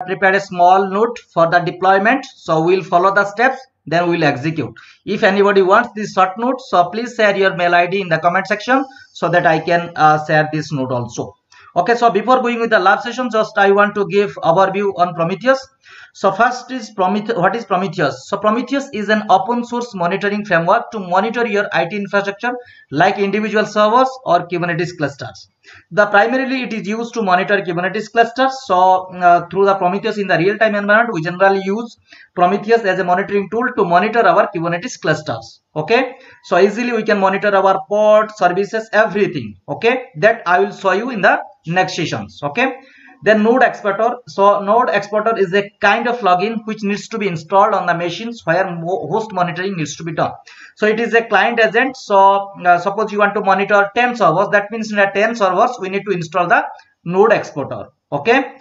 prepared a small note for the deployment. So we'll follow the steps, then we'll execute. If anybody wants this short note, so please share your mail ID in the comment section so that I can share this note also. Okay, so before going with the lab session, just I want to give overview on Prometheus. So first is Prometheus. What is Prometheus? So Prometheus is an open source monitoring framework to monitor your IT infrastructure like individual servers or Kubernetes clusters. Primarily it is used to monitor Kubernetes clusters. So through the Prometheus in the real-time environment, we generally use Prometheus as a monitoring tool to monitor our Kubernetes clusters. Okay, so easily we can monitor our pod, services, everything. Okay, that I will show you in the next sessions. Okay, then Node Exporter. So Node Exporter is a kind of plugin which needs to be installed on the machines where host monitoring needs to be done. So it is a client agent. So suppose you want to monitor 10 servers, that means in the 10 servers we need to install the Node Exporter. Okay,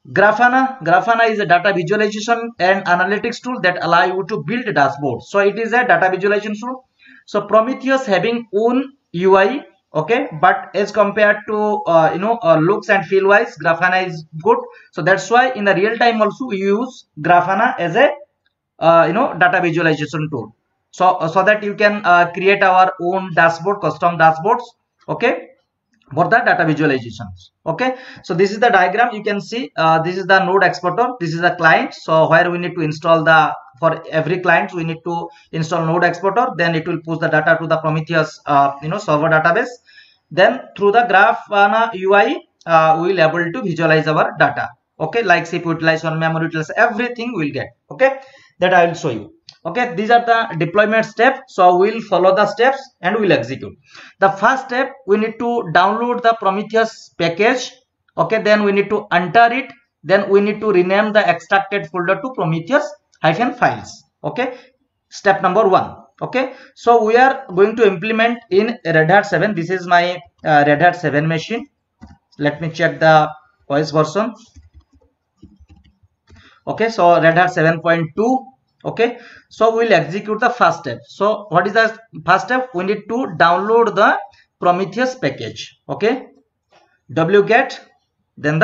Grafana is a data visualization and analytics tool that allow you to build a dashboard. So it is a data visualization tool. So Prometheus having own UI, okay, but as compared to looks and feel wise, Grafana is good. So that's why in the real time also we use Grafana as a data visualization tool. So that you can create our own dashboard, custom dashboards, okay, for the data visualizations. Okay, so this is the diagram. You can see this is the Node Exporter, this is the client. So where we need to install for every client we need to install Node Exporter, then it will push the data to the Prometheus server database. Then through the Grafana UI we will able to visualize our data. Okay, like CPU utilization, memory utilization, everything we'll get. Okay, that I will show you. Okay, these are the deployment steps. So we'll follow the steps and we'll execute. The first step, we need to download the Prometheus package. Okay, then we need to enter it. Then we need to rename the extracted folder to Prometheus-files. Okay, step number 1. Okay, so we are going to implement in Red Hat 7. This is my Red Hat 7 machine. Let me check the OS version. Okay, so Red Hat 7.2. Okay, so we'll execute the first step. So what is the first step? We need to download the Prometheus package. Okay, wget, then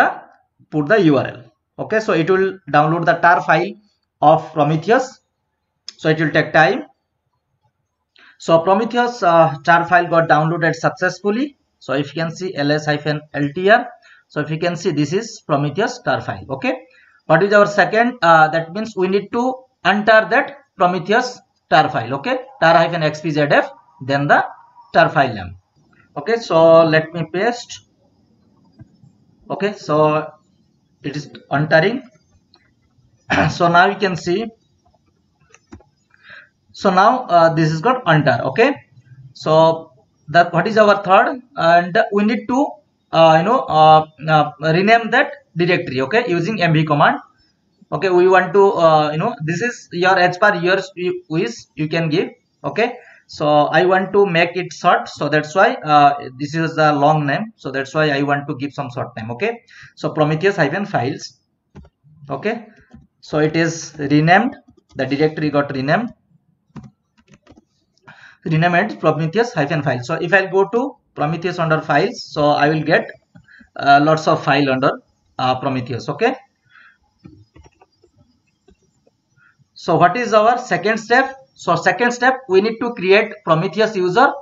put the URL. Okay, so it will download the tar file of Prometheus. So it will take time. So Prometheus tar file got downloaded successfully. So if you can see ls-ltr. So if you can see, this is Prometheus tar file. Okay, what is our second? That means we need to enter that Prometheus tar file. Okay, tar-xpzf, then the tar file name. Okay, so let me paste. Okay, so it is entering. So now you can see. So now this is got enter. Okay, so that what is our third, and we need to rename that directory. Okay, using mv command. Okay, we want to this is your as per your wish you can give. Okay, so I want to make it short, so that's why this is a long name, so that's why I want to give some short name. Okay, so Prometheus-files. Okay, so it is renamed, the directory got renamed as Prometheus-files. So if I go to Prometheus under files, so I will get lots of file under Prometheus. Okay, so what is our second step? So second step, we need to create Prometheus user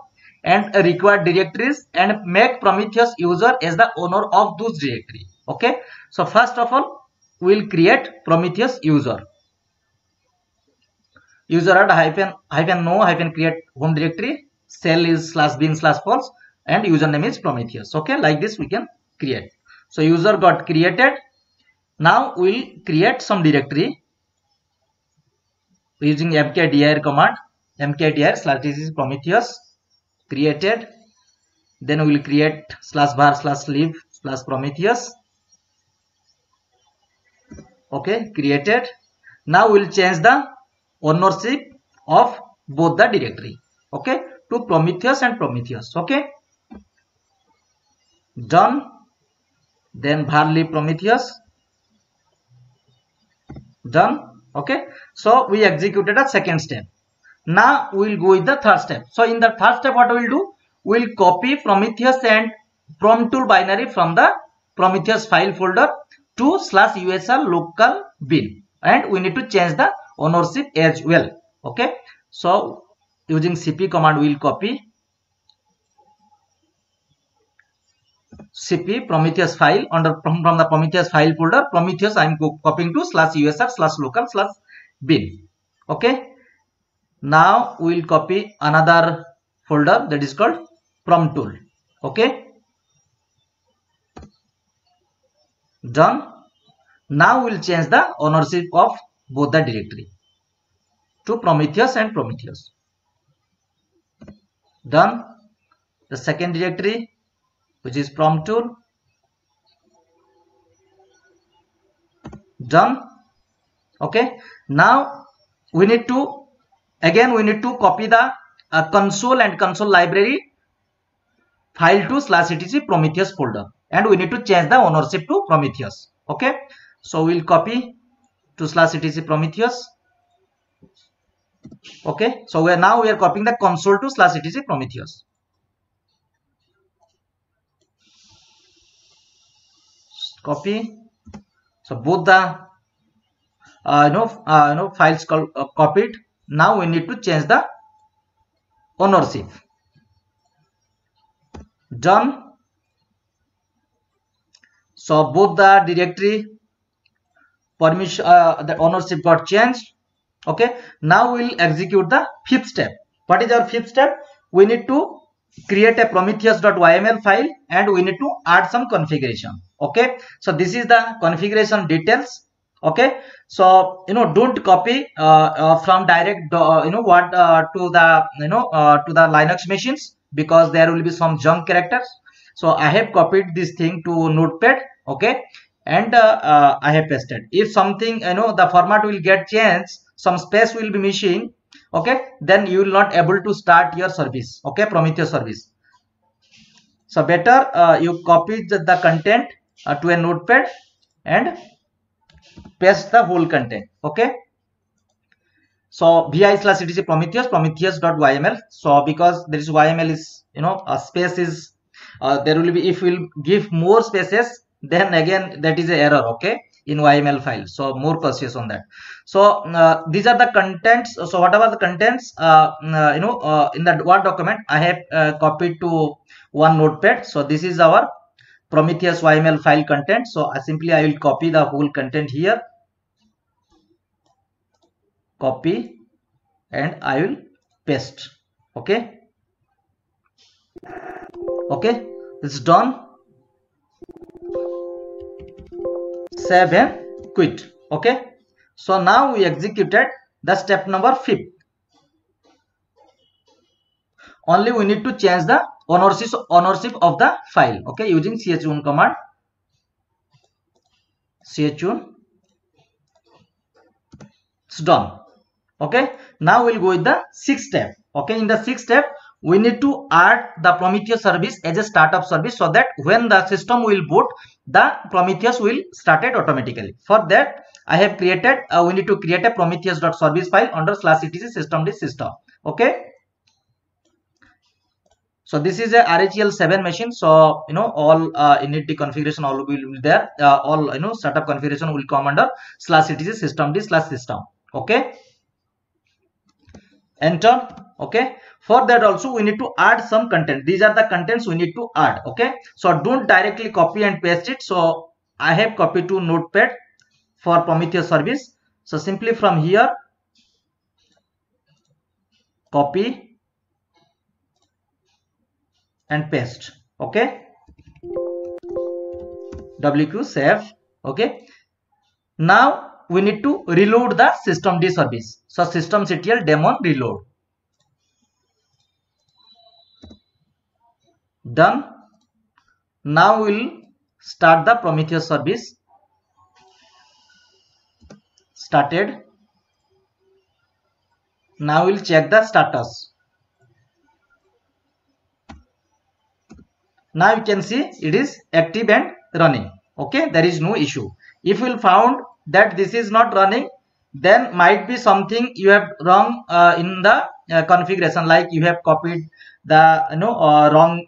and required directories and make Prometheus user as the owner of those directory. Okay, so first of all, we will create Prometheus user. User add -no -create home directory, shell is /bin/false, and username is Prometheus. Okay, like this we can create. So user got created. Now we will create some directory using mkdir command. mkdir/this Prometheus created. Then we will create /var/lib/Prometheus. Okay, created. Now we will change the ownership of both the directory, okay, to Prometheus and Prometheus. Okay, done. Then var-lib Prometheus, done. Okay, so we executed a second step. Now we will go with the third step. So in the third step, what we will do? We will copy Prometheus and PromTool binary from the Prometheus file folder to /usr local bin, and we need to change the ownership as well. Okay, so using cp command we will copy cp Prometheus file from the Prometheus file folder. Prometheus I am copying to /usr/local/bin. Okay, now we will copy another folder that is called promtool. Okay, done. Now we will change the ownership of both the directory to Prometheus and Prometheus. Done. The second directory, which is promtool, done. Okay, now we need to copy the console and console library file to /etc Prometheus folder, and we need to change the ownership to Prometheus. Okay, so we'll copy to /etc Prometheus. Okay, so we are copying the console to /etc Prometheus. Copy. So both the files copied. Now we need to change the ownership. Done. So both the directory permission, the ownership got changed. Okay, now we will execute the fifth step. What is our fifth step? We need to create a prometheus.yml file, and we need to add some configuration. Okay, so this is the configuration details. Okay, so don't copy from direct to the to the Linux machines, because there will be some junk characters. So I have copied this thing to Notepad. Okay, and I have pasted. If something the format will get changed, some space will be missing. Okay, then you will not able to start your service. Okay, Prometheus service. So better you copy the content to a Notepad and paste the whole content. Okay, so vi/etc prometheus.yml. So because there is yml is a space is there will be, if we'll give more spaces, then again that is an error. Okay, in yml file, so more cautious on that. So these are the contents. So whatever the contents in that Word document, I have copied to one Notepad. So this is our Prometheus yml file content. So I will copy the whole content here, copy, and I will paste. Okay, it's done. Save and quit. Okay, so now we executed the step number 5. Only we need to change the ownership of the file. Okay, using chown command. Chown. It's done. Okay, now we'll go with the 6th step. Okay, in the 6th step, we need to add the Prometheus service as a startup service, so that when the system will boot, the Prometheus will start it automatically. For that, I have created we need to create a prometheus.service file under /etc system. Okay, so this is a RHEL 7 machine. So all init configuration all will be there. All setup configuration will come under /etc system. Okay, enter. Okay, for that also we need to add some content. These are the contents we need to add. Okay, so don't directly copy and paste it. So I have copied to Notepad for Prometheus service. So simply from here, copy and paste. Okay, WQ save. Okay, now we need to reload the systemd service. So systemctl daemon reload. Done. Now we'll start the Prometheus service. Started. Now we'll check the status. Now you can see it is active and running. Okay, there is no issue. If we'll found that this is not running, then might be something you have wrong in the configuration, like you have copied the wrong,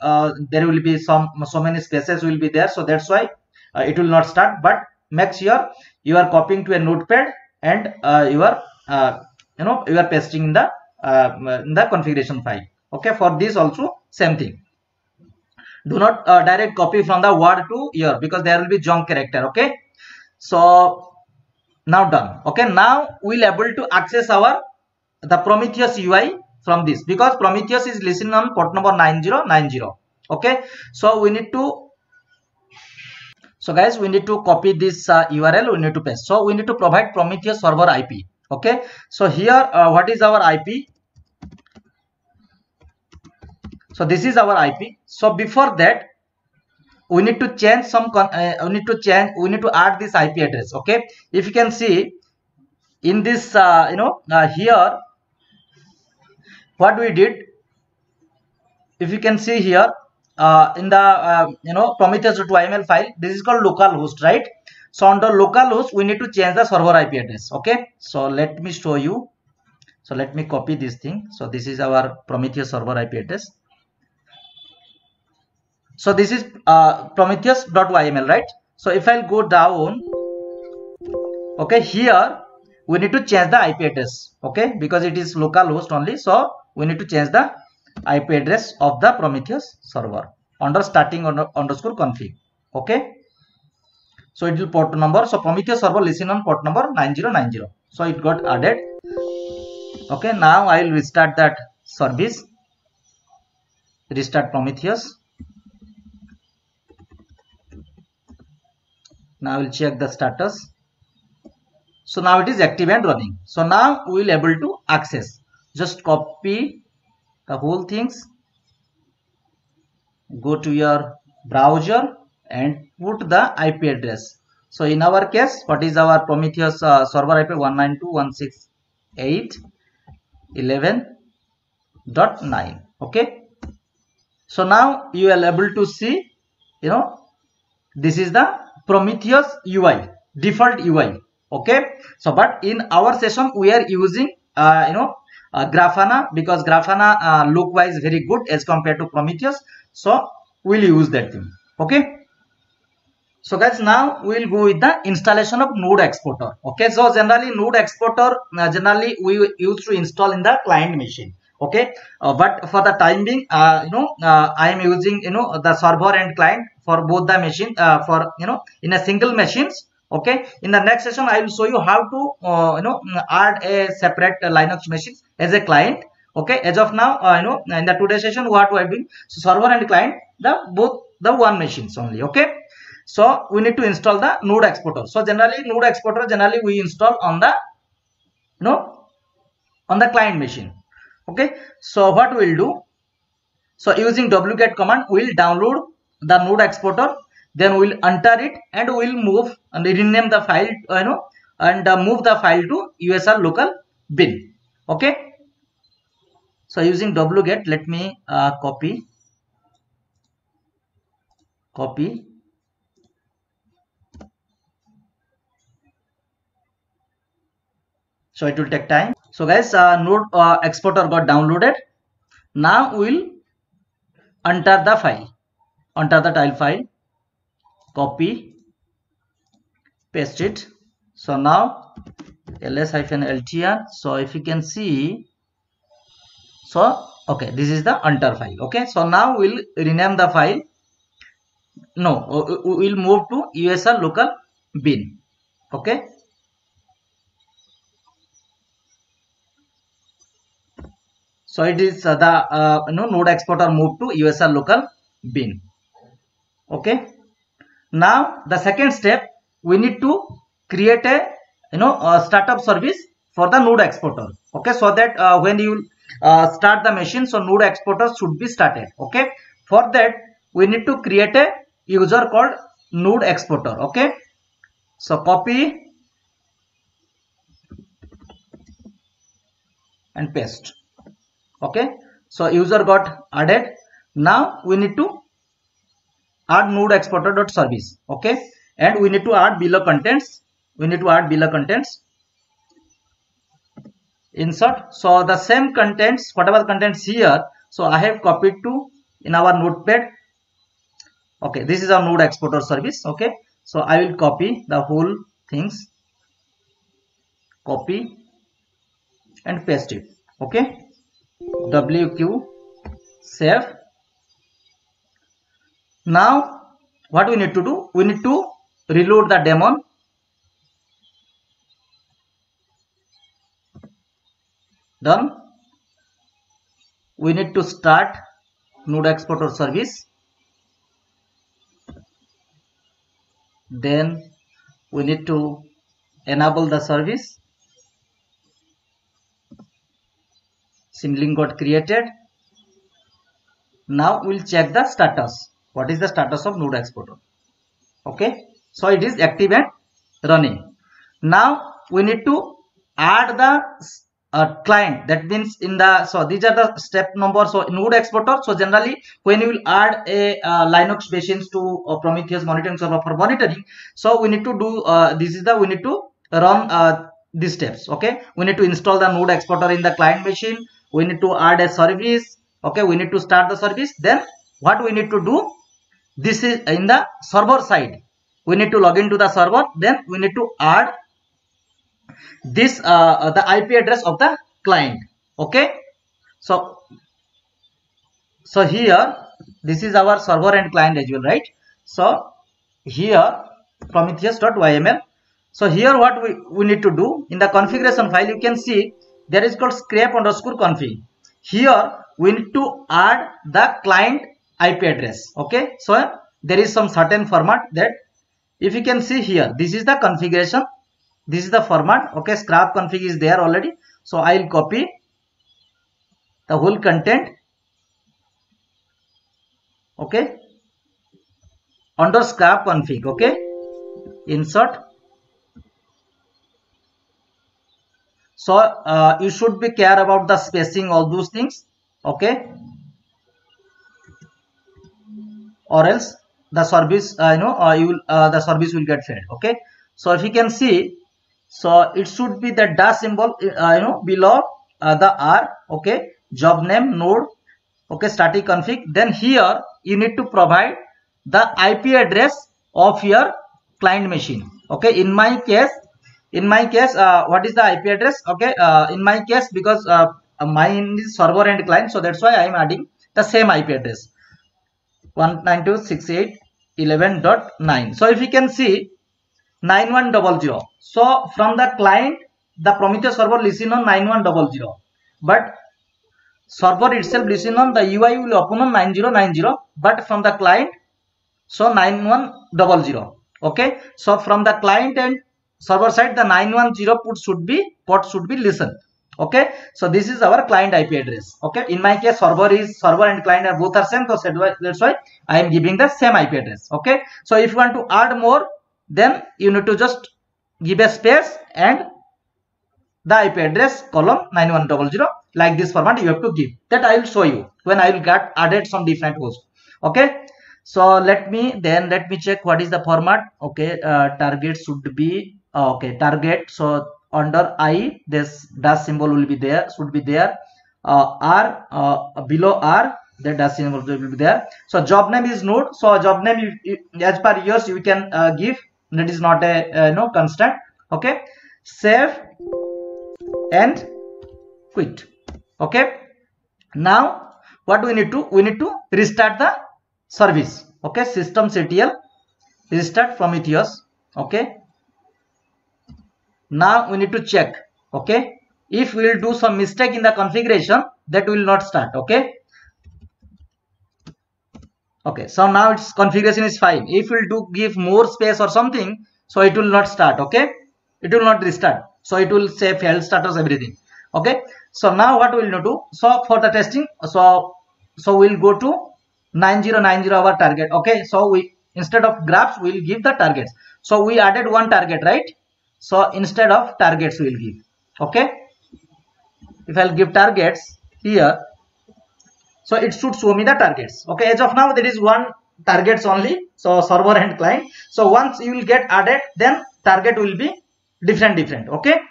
there will be so many spaces will be there, so that's why it will not start. But make sure you are copying to a notepad and you are you are pasting in the configuration file. Okay, for this also same thing. Do not direct copy from the word to here, because there will be junk character. Okay, so now done. Okay, now we'll able to access our the Prometheus UI from this, because Prometheus is listening on port number 9090. Okay, so we need to, so guys, we need to copy this URL, we need to paste. So we need to provide Prometheus server IP. Okay, so here what is our IP? So this is our IP. So before that, we need to change some we need to add this IP address. Okay, if you can see in this here what we did, if you can see here in the Prometheus.yml file, this is called localhost, right? So under localhost we need to change the server IP address. Okay, so let me show you. So let me copy this thing. So this is our Prometheus server IP address. So this is Prometheus.yml, right? So if I'll go down, okay, here we need to change the IP address. Okay, because it is localhost only, so we need to change the IP address of the Prometheus server under starting underscore config. Okay, so it will port number. So Prometheus server listen on port number 9090. So it got added. Okay, now I will restart that service. Restart Prometheus. Now I will check the status. So now it is active and running. So now we will able to access. Just copy the whole things. Go to your browser and put the IP address. So in our case, what is our Prometheus server IP? 192.168.11.9. Okay. So now you are able to see, this is the Prometheus UI, default UI. Okay, so but in our session we are using Grafana, because Grafana look wise very good as compared to Prometheus, so we'll use that thing. Okay, so guys, now we'll go with the installation of Node Exporter. Okay, so generally Node Exporter generally we used to install in the client machine. Okay, but for the time being, I am using the server and client for both the machine for in a single machines. Okay, in the next session I will show you how to add a separate Linux machines as a client. Okay, as of now in the today's session what we are doing, so server and client, both the one machines only. Okay, so we need to install the Node Exporter. So generally Node Exporter generally we install on the on the client machine. Okay, so what we'll do, so using wget command we'll download the Node Exporter, then we'll enter it and we'll move and rename the file and move the file to USR local bin. Okay, so using wget, let me copy, so it will take time. So guys, Node Exporter got downloaded. Now we'll enter the file, enter the tile file, copy, paste it. So now ls-ltr. So if you can see, so okay, this is the enter file. Okay, so now we'll rename the file. No, we'll move to USR local bin. Okay, so it is the Node Exporter moved to USR local bin. Okay, now the second step, we need to create a startup service for the Node Exporter. Okay, so that when you start the machine, so Node Exporter should be started. Okay, for that we need to create a user called Node Exporter. Okay, so copy and paste. Okay, so user got added. Now we need to add Node Exporter.service. Okay, and we need to add below contents. Insert. So the same contents, whatever contents here, so I have copied to in our notepad. Okay, this is our Node Exporter service. Okay, So I will copy the whole things, copy and paste it. Okay, wq save. Now what we need to do, we need to reload the daemon. Done. We need to start node exporter service. Then we need to enable the service. Symlink got created. Now we'll check the status. What is the status of node exporter? Okay, so it is active and running. Now we need to add the client. That means in the, so these are the step number. So node exporter, so generally when you will add a Linux machines to Prometheus monitoring server for monitoring, so we need to do this is the, we need to run these steps. Okay, we need to install the node exporter in the client machine. We need to add a service. Okay, we need to start the service. Then what we need to do, this is in the server side, we need to log into the server. Then we need to add this the IP address of the client. Okay, so here this is our server and client as well, right? So here prometheus.yml. so here what we need to do, in the configuration file you can see there is called scrap_config. Here we need to add the client IP address. Okay, so there is some certain format that, if you can see here, this is the configuration, this is the format. Okay, scrap config is there already. So I will copy the whole content. Okay, under scrap config. Okay, insert. So you should be care about the spacing, all those things. Okay, or else the service the service will get failed. Okay, so if you can see, so it should be the dash symbol below the R. Okay, job name, node. Okay, static config. Then here you need to provide the IP address of your client machine. Okay, in my case what is the IP address? Okay, in my case, because mine is server and client, so that's why I am adding the same IP address, 192.168.11.9. so if you can see 9100. so from the client, the Prometheus server listen on 9100, but server itself listen on, the UI will open on 9090, but from the client, so 9100. Okay, so from the client and server side, the 910 port should be listened. Okay, so this is our client IP address. Okay, in my case server and client are both are same, so that's why I am giving the same IP address. Okay, so if you want to add more, then you need to just give a space and the IP address column 9100, like this format you have to give. That I will show you when I will get added some different host. Okay, so let me check what is the format. Okay, target should be okay, target. So under I, this dash symbol will be there, should be there. R, below R, the dash symbol will be there. So job name is node. So job name as per yours you can give. That is not a no constant. Okay, save and quit. Okay, now what we need to restart the service. Okay, systemctl restart Prometheus. Okay, now we need to check. Okay, if we will do some mistake in the configuration, that will not start. Okay, okay, so now its configuration is fine. If we'll do give more space or something, so it will not start. Okay, it will not restart, so it will say failed status, everything. Okay, so now what we will do, so for the testing, so we'll go to 9090 our target. Okay, so we, instead of graphs we will give the targets. So we added one target, right? So instead of targets we will give. Okay, if I'll give targets here, so it should show me the targets. Okay, as of now there is one targets only, so server and client. So once you will get added, then target will be different. Okay,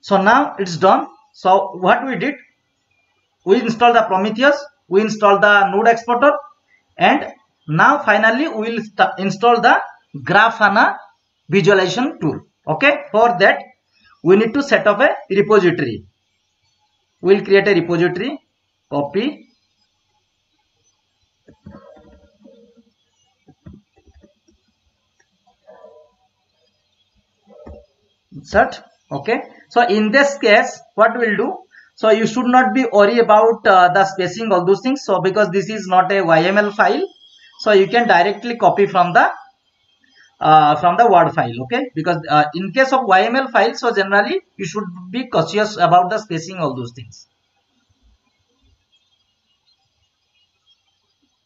so now it's done. So what we did, we installed the Prometheus, we installed the node exporter, and Now finally we will install the Grafana visualization tool. Okay, for that we need to set up a repository. We will create a repository, copy, insert. Okay, so in this case what we'll do, so you should not be worried about the spacing, all those things. So because this is not a YML file, so you can directly copy from the Word file. Okay, because in case of YML file, so generally you should be cautious about the spacing, all those things.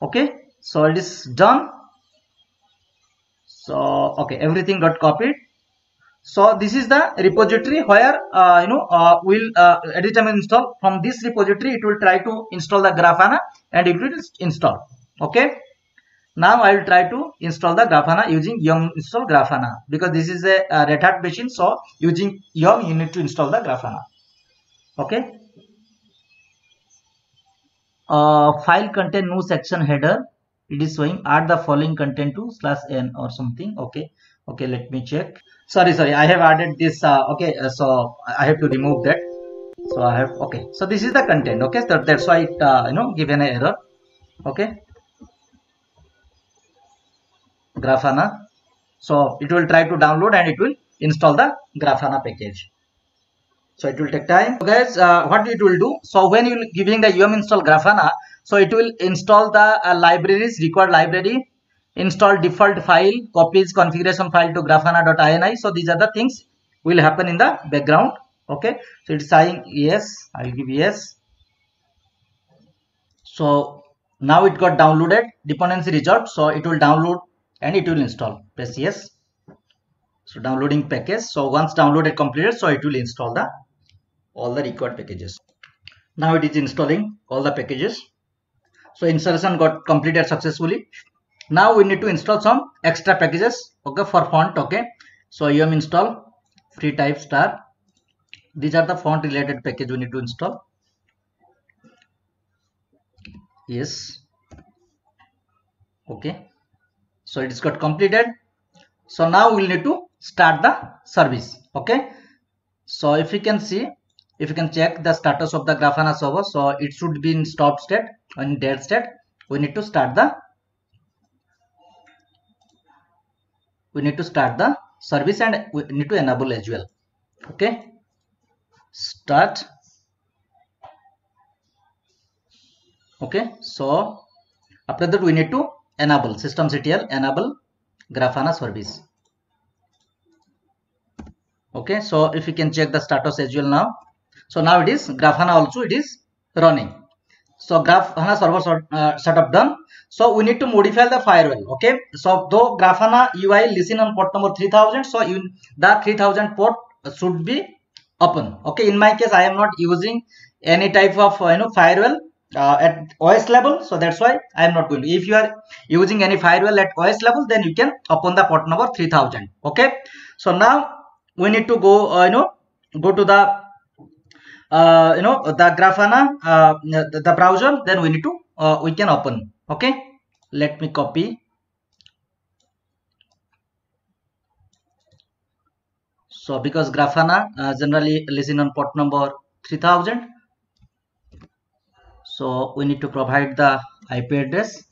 Okay, so it is done. So okay, everything got copied. So this is the repository where we'll at the time install. From this repository it will try to install the Grafana and it will install. Okay, now I will try to install the Grafana using yum install Grafana, because this is a Red Hat machine, so using yum you need to install the Grafana. Okay, file contain no section header, it is showing add the following content to /n or something. Okay, let me check. Sorry, I have added this. So I have to remove that. So I have, okay, so this is the content. Okay, so that's why it given an error. Okay, Grafana. So it will try to download and it will install the Grafana package. So it will take time. So guys, what it will do, so when you giving the yum install Grafana, so it will install the libraries, required library, install default file, copies configuration file to grafana.ini. So these are the things will happen in the background. Okay, so it's saying yes, I will give yes. So now it got downloaded, dependency resolved, so it will download and it will install. Press yes. So downloading package. So once downloaded completed, so it will install all the required packages. Now it is installing all the packages. So installation got completed successfully. Now we need to install some extra packages. Okay, for font. Okay, so yum install free type star. These are the font related package we need to install. Yes. Okay, so it is got completed. So now we'll need to start the service. Okay, so if you can see, if you can check the status of the Grafana server, so it should be in stop state, in dead state. We need to start the service and we need to enable as well. Okay, start. Okay, so after that we need to enable systemctl enable Grafana service. Okay, so if you can check the status as well now. So now it is Grafana also it is running. So Grafana server setup done. So we need to modify the firewall. Okay, so though Grafana UI listen on port number 3000, so the 3000 port should be open. Okay, in my case I am not using any type of firewall at OS level, so that's why I am not going to. If you are using any firewall at OS level, then you can open the port number 3000. Okay, so now we need to go go to the the Grafana the browser, then we need to we can open. Okay, let me copy. So because Grafana generally listen on port number 3000, so we need to provide the IP address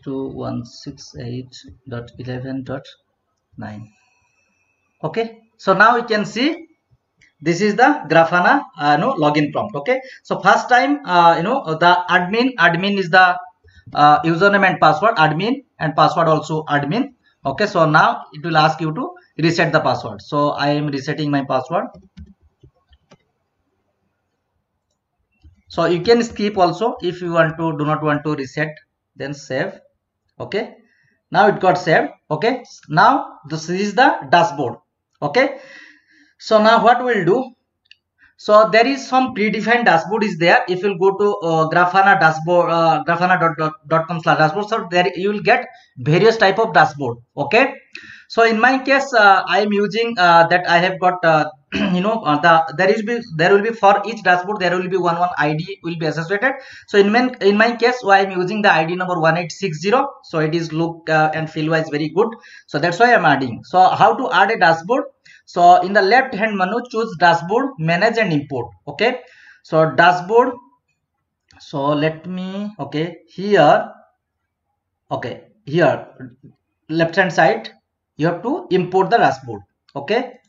22.168.11.9. okay, so now you can see this is the Grafana login prompt. Okay, so first time the admin is the username and password, admin, and password also admin. Okay, so now it will ask you to reset the password. So I am resetting my password. So you can skip also if you do not want to reset, then save. Okay, now it got saved. Okay, now this is the dashboard. Okay, so now what we'll do, so there is some predefined dashboard is there. If you go to Grafana dashboard, grafana.com/dashboard, so there you will get various type of dashboard. Okay, So in my case, I am using that I have got there will be for each dashboard there will be one ID will be associated. So in my case, I am using the ID number 1860. So it is look and feel wise very good. So that's why I am adding. So how to add a dashboard? So in the left hand menu, choose dashboard, manage and import. Okay. So dashboard. So let me here. Okay, here left hand side you have to import the dashboard. Okay,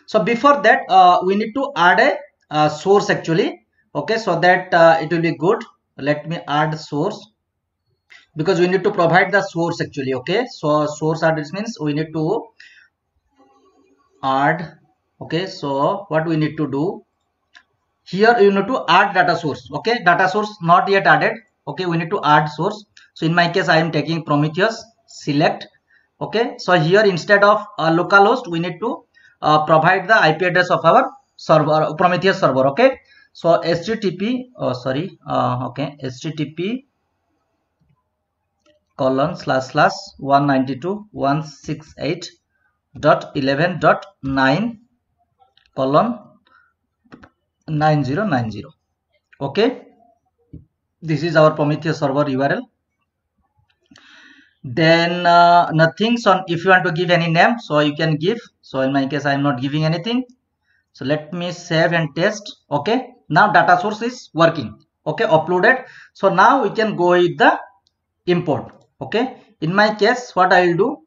so before that we need to add a source actually. Okay, so that it will be good. Let me add source, because we need to provide the source actually. Okay, so source address means we need to add. Okay, so what we need to do here, you need to add data source. Okay, data source not yet added. Okay, we need to add source. So in my case I am taking Prometheus. Select. Okay, so here instead of localhost we need to provide the IP address of our server, Prometheus server. Okay, so http http ://192.168.11.9 : okay, this is our Prometheus server URL. Then nothing. So if you want to give any name, so you can give. So in my case I am not giving anything. So let me save and test. Okay, now data source is working. Okay, uploaded. So now we can go with the import. Okay, in my case what I will do,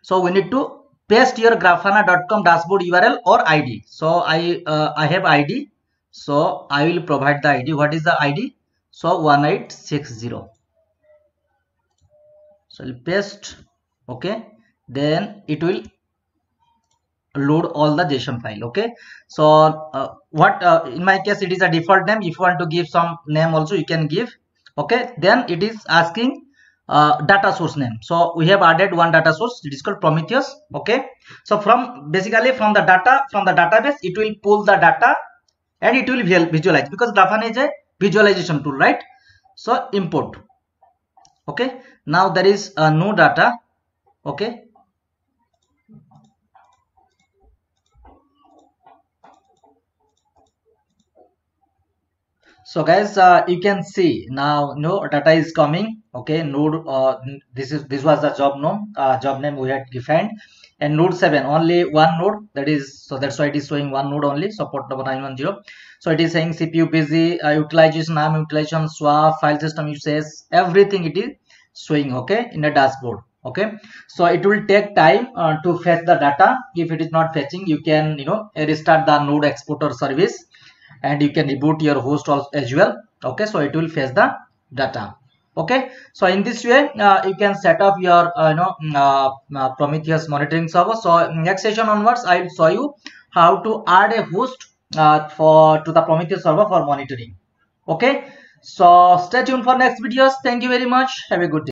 so we need to paste your grafana.com dashboard URL or ID. So I have ID, so I will provide the ID. What is the ID? So 1860. So I'll paste. Okay, then it will load all the JSON file. Okay, so in my case it is a default name. If you want to give some name also you can give. Okay, then it is asking data source name. So we have added one data source, it is called Prometheus. Okay, so basically from the database it will pull the data and it will visualize, because Grafana is a visualization tool, right? So import. Okay, now there is no data. Okay, so guys, you can see now no data is coming. Okay, node this was the job name we had defined, and node 7 only one node, that is, so that's why it is showing one node only. So port number 910. So it is saying CPU busy, utilization, RAM utilization, swap, file system usage, everything it is showing. Okay, in a dashboard. Okay, so it will take time to fetch the data. If it is not fetching, you can restart the node exporter service, and you can reboot your host also as well. Okay, so it will fetch the data. Okay, so in this way you can set up your Prometheus monitoring server. So next session onwards I will show you how to add a host to the Prometheus server for monitoring. Okay, so stay tuned for next videos. Thank you very much. Have a good day.